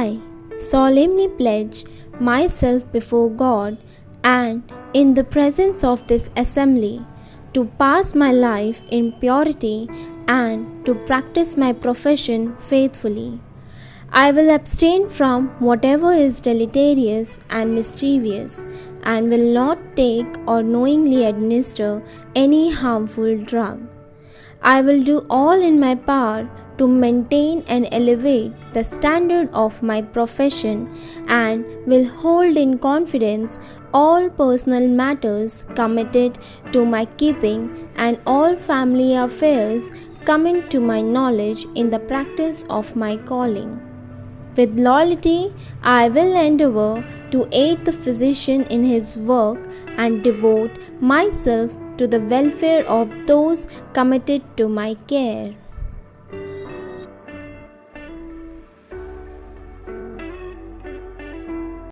I solemnly pledge myself before God and in the presence of this assembly to pass my life in purity and to practice my profession faithfully. I will abstain from whatever is deleterious and mischievous, and will not take or knowingly administer any harmful drug. I will do all in my power to maintain and elevate the standard of my profession, and will hold in confidence all personal matters committed to my keeping and all family affairs coming to my knowledge in the practice of my calling. With loyalty, I will endeavor to aid the physician in his work and devote myself to the welfare of those committed to my care.